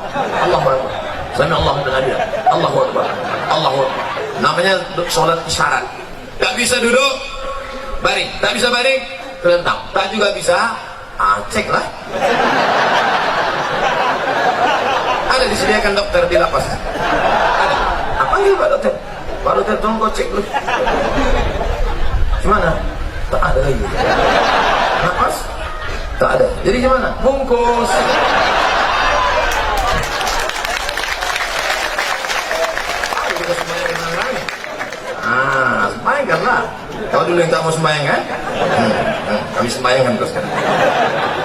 Allahu Akbar. Sami Allahu liman hamidah. Allahu Akbar. Allahu Akbar. Namanya salat isyarat. Tak bisa duduk, baring. Tak bisa baring, telentang. Tak juga bisa, cek lah. Ada disediakan dokter di lapas. Ada. Panggil Pak Dokter. Pak Dokter tolong kau cek dulu. Gimana? Tak ada lagi. Napas? Tak ada. Jadi gimana? Bungkus. Kita sembahyang dengan lain. Sembahyang lah. Kau dulu yang tak mau sembahyang kan? Kami sembahyang kan terus kan.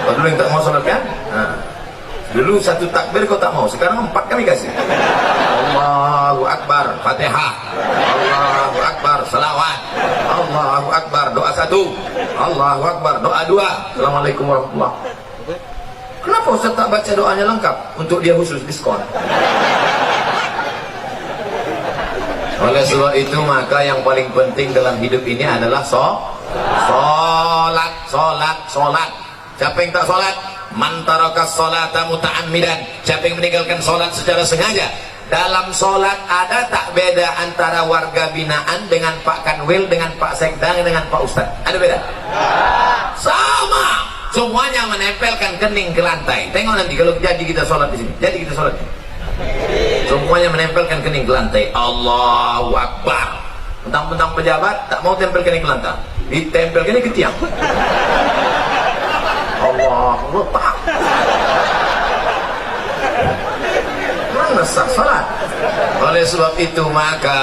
Kau dulu yang tak mau sholat kan? Dulu satu takbir kau tak mau. Sekarang 4 kami kasih. Allahu Akbar, Fatihah. Allahu Akbar, salawat. Allahu Akbar, doa 1. Allahu Akbar, doa 2. Assalamualaikum warahmatullahi. Kenapa Ustaz tak baca doanya lengkap? Untuk dia khusus diskon. Oleh sebab itu maka yang paling penting dalam hidup ini adalah sholat. Siapa yang tak sholat? Man taraka sholata muta'ammidan. Siapa yang meninggalkan sholat secara sengaja? Dalam sholat ada tak beda antara warga binaan dengan Pak Kanwil, dengan Pak Sekdang, dengan Pak Ustad? Ada beda? Sama. Semuanya menempelkan kening ke lantai. Tengok nanti kalau jadi kita sholat di sini. Jadi kita sholat. Semuanya menempelkan kening ke lantai. Allahu Akbar. Mentang-mentang pejabat tak mau tempel kening ke lantai. Ditempel kening ke tiang. Allahu Akbar. Mana sah salat? Oleh sebab itu maka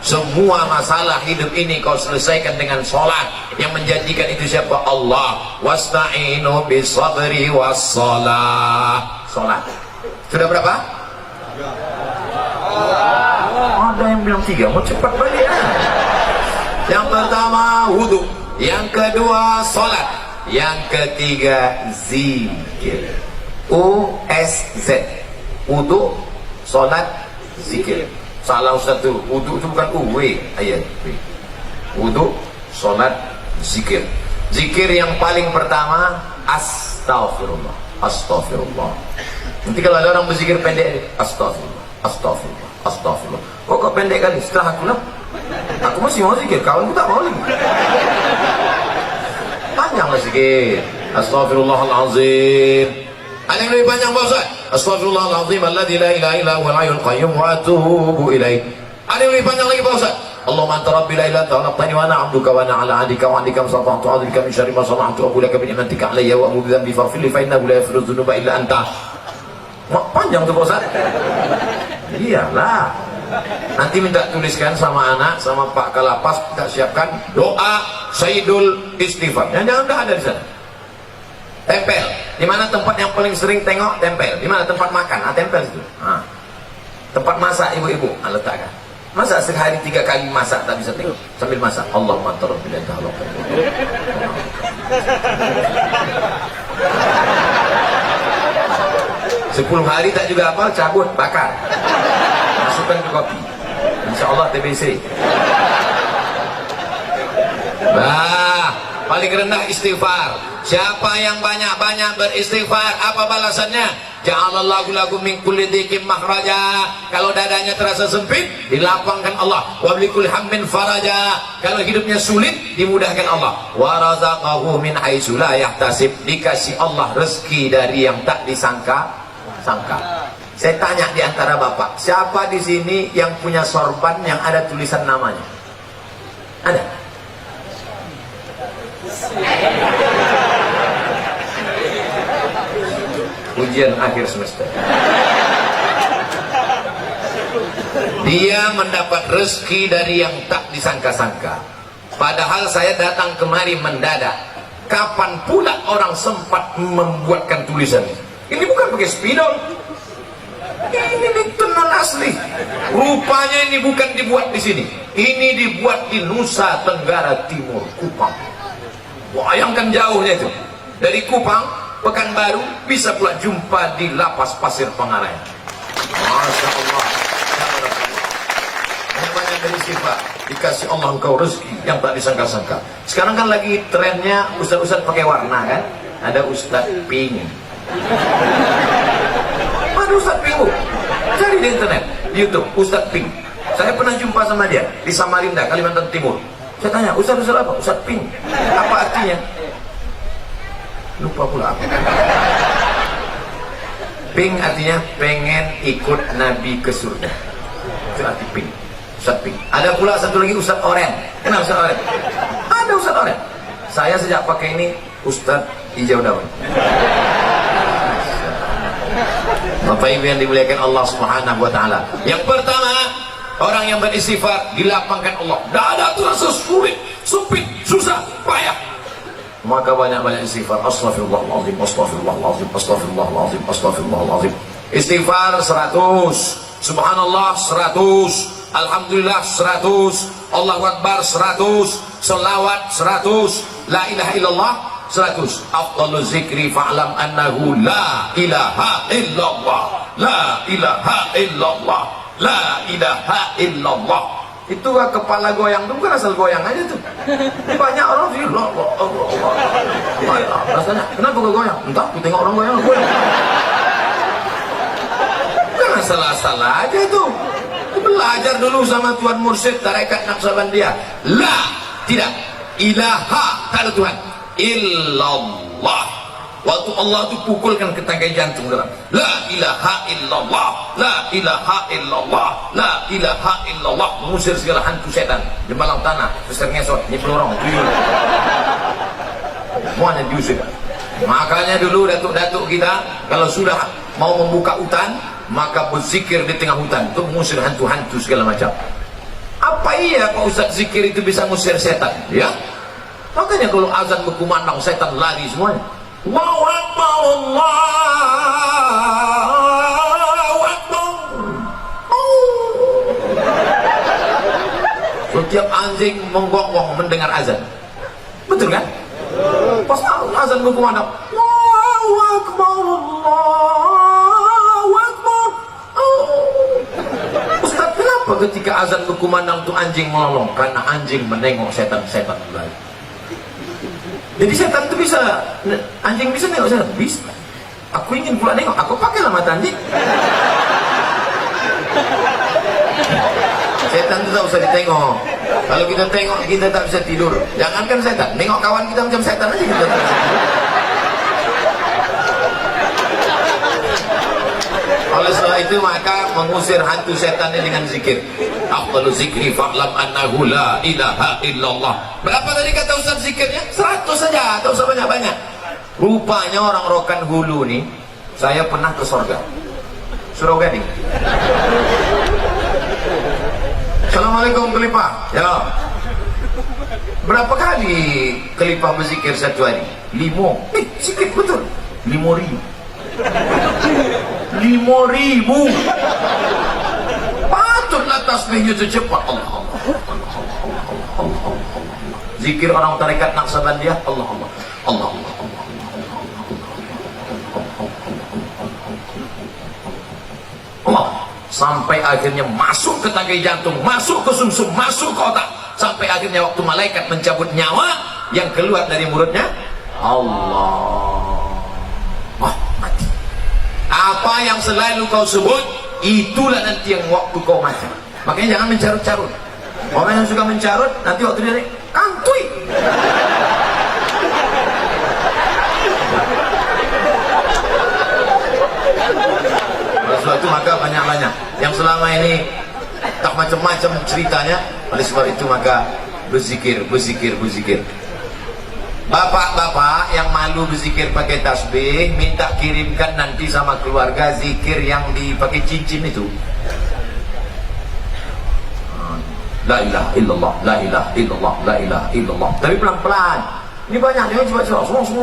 semua masalah hidup ini kau selesaikan dengan sholat. Yang menjanjikan itu siapa? Allah. Wasta'inu bisabri wassalah. Sholat. Sudah berapa? Ada yang bilang 3. Mau cepat balik ya. Yang pertama wudhu, yang kedua sholat, yang ketiga zikir. USZ. Wudhu, sholat, zikir. Salah satu. Wudhu itu bukan W ayat. Wudhu, sholat, zikir. Zikir yang paling pertama astaghfirullah. Astaghfirullah. Nanti kalau ada orang berzikir pendek, astaghfirullah, astaghfirullah, astaghfirullah. Kok pendek kali? Setelah aku lah, aku masih mau zikir, kawanku tak mau lagi. Panjanglah zikir. Astaghfirullahalazim. Ada yang lebih panjang Pak Ustaz? Astaghfirullahalazim alladzi la ilaha illa huwal hayyul qayyum wa atubu ilaih. Ada yang lebih panjang lagi Pak Ustaz? Allahumma anta rabbi la ilaha illa anta khalaqtani wa ana 'abduka wa ana 'ala 'ahdika wa 'adika masata'tu 'adzika min syarri ma sana'tu wa aqulu laka bi ni'matika 'alayya wa a'udzu bi faghfir li fa innahu la yaghfiru dzunuba illa anta. Panjang tuh Pak Ustaz? Iyalah. Nanti minta tuliskan sama anak, sama Pak Kalapas, kita siapkan doa Sayyidul Istighfar. Jangan udah ada di sana. Tempel. Di mana tempat yang paling sering tengok? Tempel. Di mana tempat makan? Tempel itu. Tempat masak ibu-ibu, letakkan. Masa sehari 3 kali masak tak bisa tengok sambil masak. Allahumma tarabbil ta'ala. 10 hari tak juga apa, cabut, bakar, masukkan ke kopi, insya Allah TBC. Nah, paling rendah istighfar. Siapa yang banyak-banyak beristighfar, apa balasannya? Ja'alallahu lahu min kulli dhiqin makhraja. Kalau dadanya terasa sempit, dilapangkan Allah. Wa bikulli hammin faraja. Kalau hidupnya sulit, dimudahkan Allah. Wa razaqahu min haitsu la yahtasib. Dikasih Allah rezeki dari yang tak disangka. Saya tanya di antara bapak, siapa di sini yang punya sorban yang ada tulisan namanya? Ada? Ujian akhir semester. Dia mendapat rezeki dari yang tak disangka-sangka. Padahal saya datang kemari mendadak. Kapan pula orang sempat membuatkan tulisan ini? Ini bukan pakai spidol. Ini tenun asli. Rupanya ini bukan dibuat di sini. Ini dibuat di Nusa Tenggara Timur, Kupang. Bayangkan jauhnya itu. Dari Kupang, Pekanbaru, bisa pula jumpa di Lapas Pasir Pengarayan. Masya Allah. Banyak dari sifat. Dikasih Allah engkau rezeki yang tak disangka-sangka. Sekarang kan lagi trennya ustaz-ustaz pakai warna kan. Ada Ustaz Pink. Ada Ustaz Pink. Cari di internet, di YouTube, Ustaz Pink. Saya pernah jumpa sama dia di Samarinda, Kalimantan Timur. Saya tanya, Ustaz apa? Ustaz Pink. Apa artinya? Lupa pula apa. Pink artinya pengen ikut Nabi ke surga. Itu arti Pink. Ustaz Pink. Ada pula satu lagi Ustaz Oren. Kenapa Ustaz Oren? Ada Ustaz Oren. Saya sejak pakai ini Ustaz Hijau Daun. Bapak Ibu yang dimuliakan Allah Subhanahu wa taala. Yang pertama, orang yang beristighfar dilapangkan Allah. Tidak ada terasa sulit, sempit, susah, payah. Maka banyak-banyak istighfar. Astaghfirullahaladzim, astaghfirullahaladzim, astaghfirullahaladzim, astaghfirullahaladzim. Istighfar 100, subhanallah 100, alhamdulillah 100, Allahu Akbar 100, selawat 100, la ilaha illallah 100. Afdalu zikri fa'lam annahu la ilaha illallah, la ilaha illallah, la ilaha illallah. Itu kepala goyang, itu bukan asal goyang aja tuh. Banyak orang sih, Allah. Rasanya, kenapa gak goyang? Entah, aku tengok orang goyang. Bukan asal-asal aja tuh. Belajar dulu sama Tuan Mursyid Tarekat Naqsabandiyah. La, tidak. Ilaha, tak ada Tuhan. Illallah. Waktu Allah itu pukulkan ke tangkai jantung dalam. La ilaha illallah, la ilaha illallah, la ilaha illallah. Mengusir segala hantu setan di malam tanah, besar ngesot, ini pelorong, tuyul. Semuanya diusir. Makanya dulu datuk-datuk kita kalau sudah mau membuka hutan, maka berzikir di tengah hutan untuk mengusir hantu-hantu segala macam. Apa iya Pak Ustaz zikir itu bisa mengusir setan? Ya. Makanya kalau azan berkumandang setan lari semuanya. Allahu Akbar, Allahu Akbar. Setiap anjing menggonggong mendengar azan. Betul kan? Pas azan berkumandang, Allahu Akbar, Allahu Akbar. Ustaz, kenapa ketika azan berkumandang itu anjing melolong? Karena anjing menengok setan-setan lagi. Jadi setan itu bisa, anjing bisa nengok setan? Bisa. Aku ingin pula nengok, aku pakailah mata anjing. Setan itu tak usah ditengok. Kalau kita tengok, kita tak bisa tidur. Jangankan setan, nengok kawan kita macam setan aja kita tak bisa tidur. Oleh sebab itu maka mengusir hantu setan dengan zikir. Afdalu zikri fa'lam annahu la ilaha illallah. Berapa tadi kata Ustaz zikirnya? 100 saja, tak usah banyak-banyak. Rupanya orang Rokan Hulu nih, saya pernah ke surga. Surau Gading. Assalamualaikum kelipah. Ya. Berapa kali kelipah berzikir satu hari? 5. Sikit betul. 5.000. 5.000. Patutlah tasbihnya itu cepat. Allah Allah. Zikir orang tarekat Naqsabandiyah, Allah Allah. Allah Allah. Allah. Sampai akhirnya masuk ke tangkai jantung, masuk ke sumsum, masuk ke otak, sampai akhirnya waktu malaikat mencabut nyawa, yang keluar dari mulutnya Allah. Mati. Apa yang selalu kau sebut, itulah nanti yang waktu kau mati. Makanya jangan mencarut-carut. Orang yang suka mencarut, nanti waktu dia kantui. Oleh sebab itu maka banyak-banyak yang selama ini tak macam-macam ceritanya. Oleh sebab itu maka berzikir. Bapak-bapak yang malu berzikir pakai tasbih, minta kirimkan nanti sama keluarga zikir yang dipakai cincin itu. La ilaha illallah, la ilaha illallah, la ilaha illallah. Tapi pelan-pelan. Ini banyak dia coba 100. 200.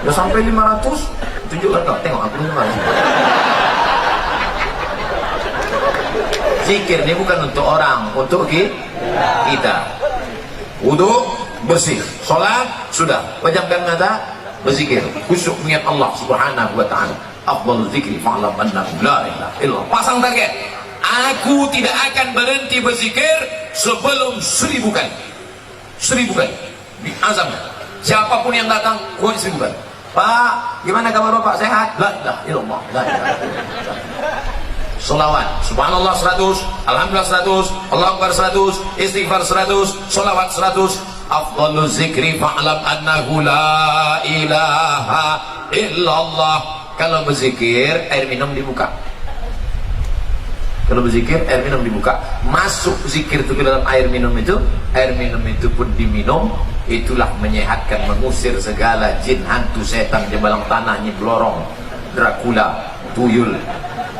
Udah sampai 500, tunjukkan kau, tengok aku dengar. Zikir ini bukan untuk orang, untuk kita. Wudu bersih, salat sudah, pejamkan mata, berzikir, khusyuk niat Allah Subhanahu wa taala. Afdal zikri fa'lam annahu la ilaha illallah. Pasang target. Aku tidak akan berhenti berzikir sebelum 1000 kali. 1000 kali. Diazam. Siapapun yang datang, kuat 1000 kali. Pak, gimana kabar Bapak? Sehat? La ilaha illallah. La ilaha illallah. Salawat. Subhanallah 100, alhamdulillah 100, Allahu akbar 100, istighfar 100, salawat 100. Afdalu zikri fa'lam annahu la ilaha illallah. Kalau berzikir, air minum dibuka. Kalau berzikir, air minum dibuka. Masuk zikir itu ke dalam air minum itu pun diminum. Itulah menyehatkan, mengusir segala jin, hantu, setan, jembalang tanah, nyibelorong, Dracula, tuyul,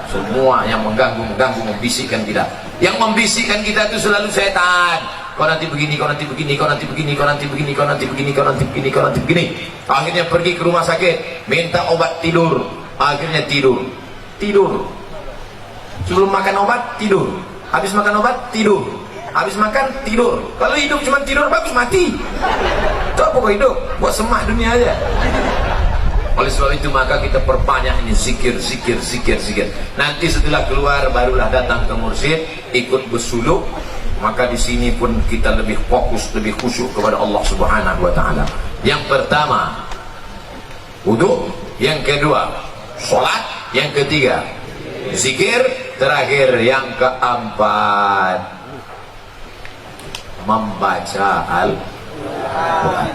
semua yang mengganggu, membisikkan kita. Yang membisikkan kita itu selalu setan. Kau nanti begini, kau nanti begini, kau nanti begini, kau nanti begini, kau nanti begini, kau nanti begini, kau nanti begini. Akhirnya pergi ke rumah sakit, minta obat tidur. Akhirnya tidur. Sebelum makan obat, tidur. Habis makan obat, tidur. Habis makan, tidur. Kalau hidup cuma tidur, bagus mati. Itu apa kau hidup? Buat semak dunia aja. Oleh sebab itu maka kita perbanyak ini zikir. Nanti setelah keluar barulah datang ke mursyid, ikut bersuluk. Maka di sini pun kita lebih fokus, lebih khusyuk kepada Allah Subhanahu wa taala. Yang pertama, wudu, yang kedua, salat, yang ketiga, zikir, terakhir yang keempat, membaca Al-Quran.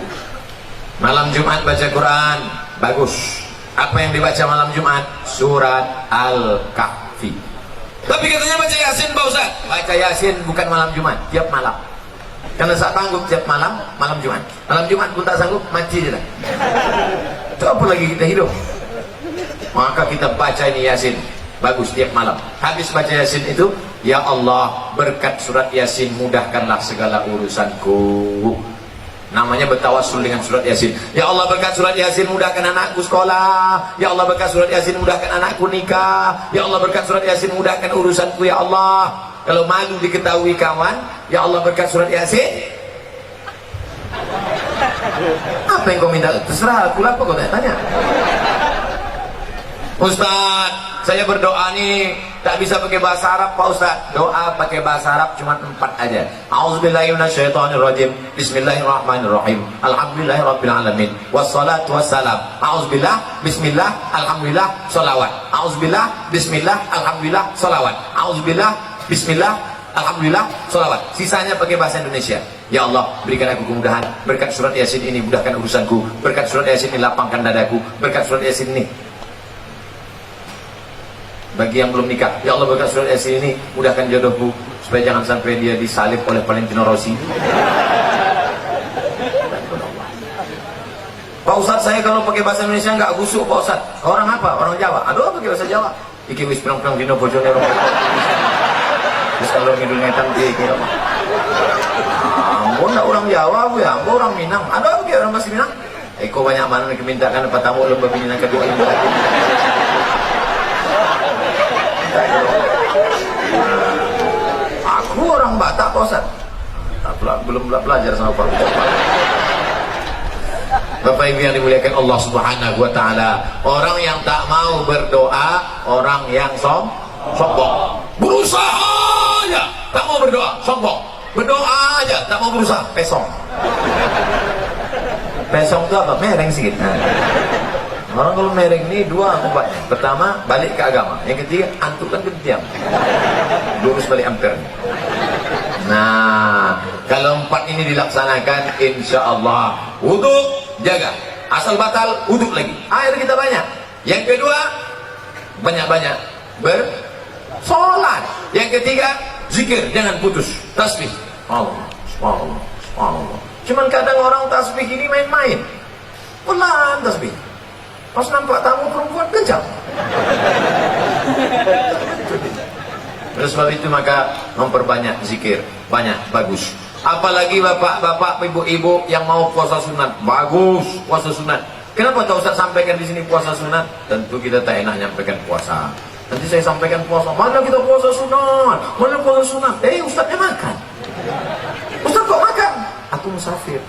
Malam Jumat baca Quran, bagus. Apa yang dibaca malam Jumat? Surat Al-Kahfi. Tapi katanya baca Yasin Pak Ustaz. Baca Yasin bukan malam Jumat, tiap malam. Karena saya tanggup tiap malam Jumat. Malam Jumat pun tak sanggup, mati je dah. Itu apa lagi kita hidup? Maka kita baca ini Yasin, bagus tiap malam. Habis baca Yasin itu, ya Allah, berkat surat Yasin mudahkanlah segala urusanku. Namanya bertawassul dengan surat Yasin. Ya Allah, berkat surat Yasin mudahkan anakku sekolah. Ya Allah, berkat surat Yasin mudahkan anakku nikah. Ya Allah, berkat surat Yasin mudahkan urusanku ya Allah. Kalau malu diketahui kawan, ya Allah, berkat surat Yasin. Apa yang kau minta? Terserah aku lah, apa kau tanya? Ustaz, saya berdoa nih tak bisa pakai bahasa Arab Pak Ustaz. Doa pakai bahasa Arab cuma 4 aja. A'udzubillahi minasyaitonirrajim. Bismillahirrahmanirrahim. Alhamdulillahirabbil alamin. Wassalatu wassalam. A'udzubillah, bismillah, alhamdulillah, shalawat. A'udzubillah, bismillah, alhamdulillah, shalawat. A'udzubillah, bismillah, alhamdulillah, shalawat. Sisanya pakai bahasa Indonesia. Ya Allah, berikan aku kemudahan. Berkat surat Yasin ini mudahkan urusanku. Berkat surat Yasin ini lapangkan dadaku. Berkat surat Yasin ini, bagi yang belum nikah, ya Allah, berkat surat Yasin ini mudahkan jodohku supaya jangan sampai dia disalib oleh Valentino Rossi. Pak Ustadz, saya kalau pakai bahasa Indonesia nggak gusuk Pak Ustadz. Orang apa? Orang Jawa. Aduh, pakai bahasa Jawa. Iki wis pirang-pirang dino bojone orang. Terus kalau ngidul ngetan iki apa? Ampun, orang Jawa bu ya, ampun orang Minang. Aduh, pakai orang masih Minang. Eko banyak mana kemintaan apa tamu lomba bininan kedua ini. Aku orang Batak Pak Ustadz. Belum belajar sama Pak Ustadz. Bapak Ibu yang dimuliakan Allah Subhanahu wa taala, orang yang tak mau berdoa, orang yang sombong. Berusaha aja tak mau berdoa, sombong. Berdoa aja tak mau berusaha, pesong. Pesong itu apa? Mereng sedikit. Orang kalau mereng ini dua obatnya. Pertama, balik ke agama. Yang ketiga, antukan ketiam. Lurus balik ampere. Nah, kalau 4 ini dilaksanakan, insya Allah wudhu jaga, asal batal wudhu lagi, air kita banyak. Yang kedua, banyak-banyak bersolat. Yang ketiga, zikir, jangan putus, tasbih. Allah, Allah, Allah. Cuman kadang orang tasbih ini main-main, pelan tasbih. Pas nampak tamu perempuan kencang. Oleh sebab itu maka memperbanyak zikir, banyak, bagus. Apalagi bapak-bapak, ibu-ibu yang mau puasa sunat, bagus puasa sunat. Kenapa tak Ustaz sampaikan di sini puasa sunat? Tentu kita tak enak nyampaikan puasa. Nanti saya sampaikan puasa, mana kita puasa sunat, mana puasa sunat. Ustaznya makan. Ustaz kok makan? Aku musafir.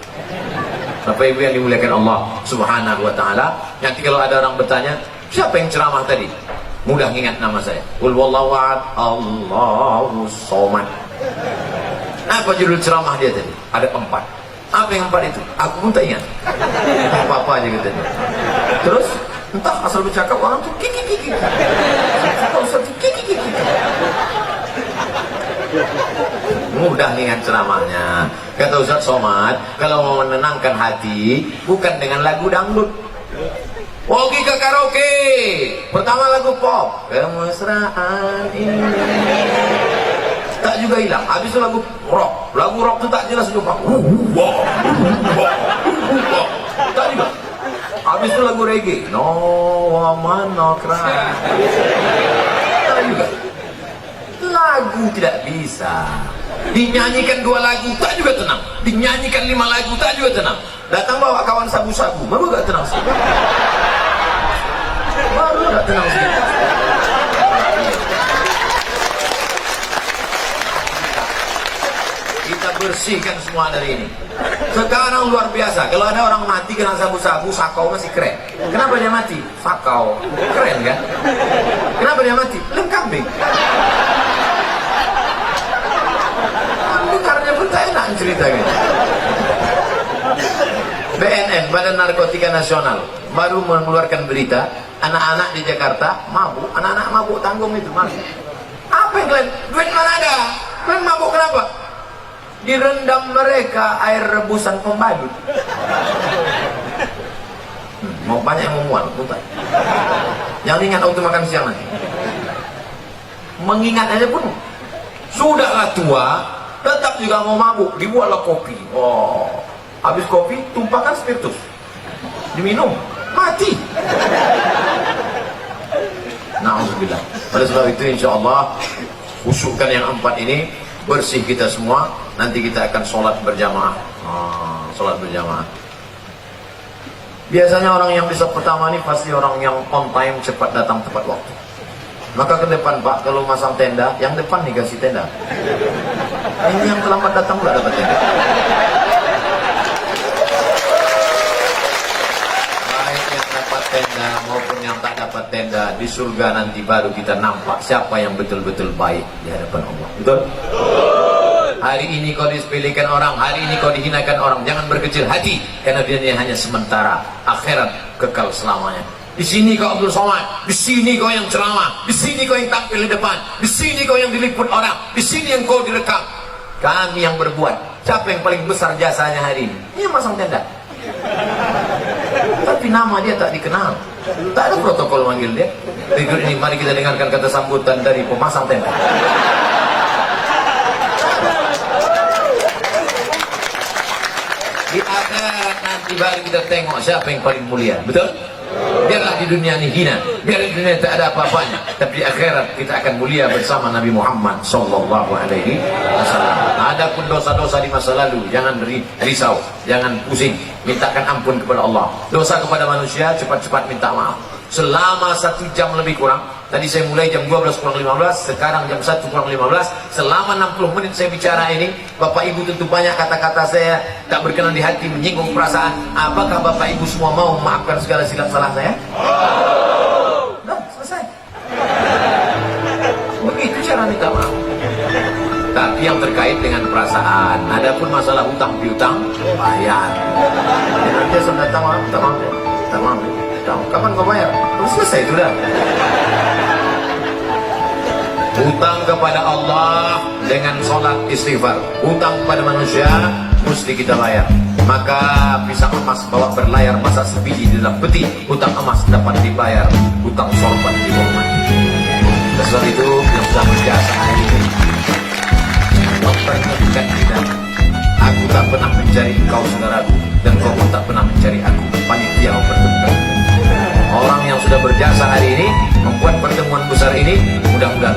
Bapak Ibu yang dimuliakan Allah Subhanahu wa taala, nanti kalau ada orang bertanya, siapa yang ceramah tadi? Mudah ingat nama saya. Qul wallahu ahad, Allahu somad. Apa judul ceramah dia tadi? Ada 4. Apa yang 4 itu? Aku pun tak ingat. Apa-apa aja gitu. Terus entah asal bercakap orang tuh kiki. Mudah ingat ceramahnya. Kata Ustaz Somad, kalau mau menenangkan hati bukan dengan lagu dangdut. Pergi ke karaoke. Pertama lagu pop, kemesraan ini. Tak juga hilang. Habis itu lagu rock. Lagu rock itu tak jelas juga. Tak juga. Habis itu lagu reggae. No woman no cry. Tak juga. Lagu tidak bisa. Dinyanyikan 2 lagu tak juga tenang. Dinyanyikan 5 lagu tak juga tenang. Datang bawa kawan sabu-sabu, baru gak tenang sih. Baru gak tenang sih. Kita bersihkan semua dari ini. Sekarang luar biasa. Kalau ada orang mati kena sabu-sabu, sakau masih keren. Kenapa dia mati? Sakau. Keren kan? Kenapa dia mati? Lem kambing. Karena pun tak enak ceritanya. BNN, Badan Narkotika Nasional, baru mengeluarkan berita anak-anak di Jakarta mabuk. Anak-anak mabuk tanggung itu mabuk. Apa yang kalian? Duit mana ada? Kalian mabuk kenapa? Direndam mereka air rebusan pembadut. Mau banyak yang memual, bukan? Jangan ingat untuk makan siang nanti. Mengingat aja pun sudahlah tua, tetap juga mau mabuk. Dibuatlah kopi. Oh, habis kopi tumpahkan spiritus, diminum, mati. Na'udzubillah. Pada sebab itu insya Allah khusyukkan yang 4 ini, bersih kita semua. Nanti kita akan sholat berjamaah. Sholat berjamaah. Biasanya orang yang bisa pertama ini pasti orang yang on time, cepat datang tepat waktu. Maka ke depan Pak, kalau masang tenda, yang depan nih kasih tenda. Ini yang terlambat datang pula dapat tenda. Baik yang dapat tenda maupun yang tak dapat tenda, di surga nanti baru kita nampak siapa yang betul-betul baik di hadapan Allah. Betul? Hari ini kau disepelekan orang, hari ini kau dihinakan orang, jangan berkecil hati, karena dia hanya sementara, akhirat kekal selamanya. Di sini kau Abdul Somad, di sini kau yang ceramah, di sini kau yang tampil di depan, di sini kau yang diliput orang, di sini yang kau direkam. Kami yang berbuat. Siapa yang paling besar jasanya hari ini? Ini yang masang tenda. Tapi nama dia tak dikenal. Tak ada protokol manggil dia. Berikut ini mari kita dengarkan kata sambutan dari pemasang tenda. Di akhirat nanti baru kita tengok siapa yang paling mulia. Betul? Biarlah di dunia ini hina, biar di dunia tak ada apa-apanya, tapi di akhirat kita akan mulia bersama Nabi Muhammad sallallahu alaihi wasallam. Adapun dosa-dosa di masa lalu, jangan risau, jangan pusing, mintakan ampun kepada Allah. Dosa kepada manusia, cepat-cepat minta maaf. Selama 1 jam lebih kurang, tadi saya mulai jam 12 kurang 15, sekarang jam 1 kurang 15, selama 60 menit saya bicara ini, Bapak Ibu tentu banyak kata-kata saya tak berkenan di hati, menyinggung perasaan. Apakah Bapak Ibu semua mau memaafkan segala silap salah saya? Nah, selesai. Begitu cara minta maaf. Tapi yang terkait dengan perasaan, adapun masalah hutang piutang, bayar. Nanti saya minta maaf, minta maaf, minta maaf. Kapan kau bayar? Terus selesai sudah. Hutang kepada Allah dengan sholat istighfar, hutang kepada manusia mesti kita bayar. Maka pisang emas bawa berlayar masa sebiji di dalam peti, hutang emas dapat dibayar, hutang sorban dihormati. Sebab itu yang sudah berjasa hari ini memperhatikan kita. Aku tak pernah mencari engkau saudaraku, dan kau pun tak pernah mencari aku. Panitia mempertemukan. Orang yang sudah berjasa hari ini membuat pertemuan besar ini, mudah-mudahan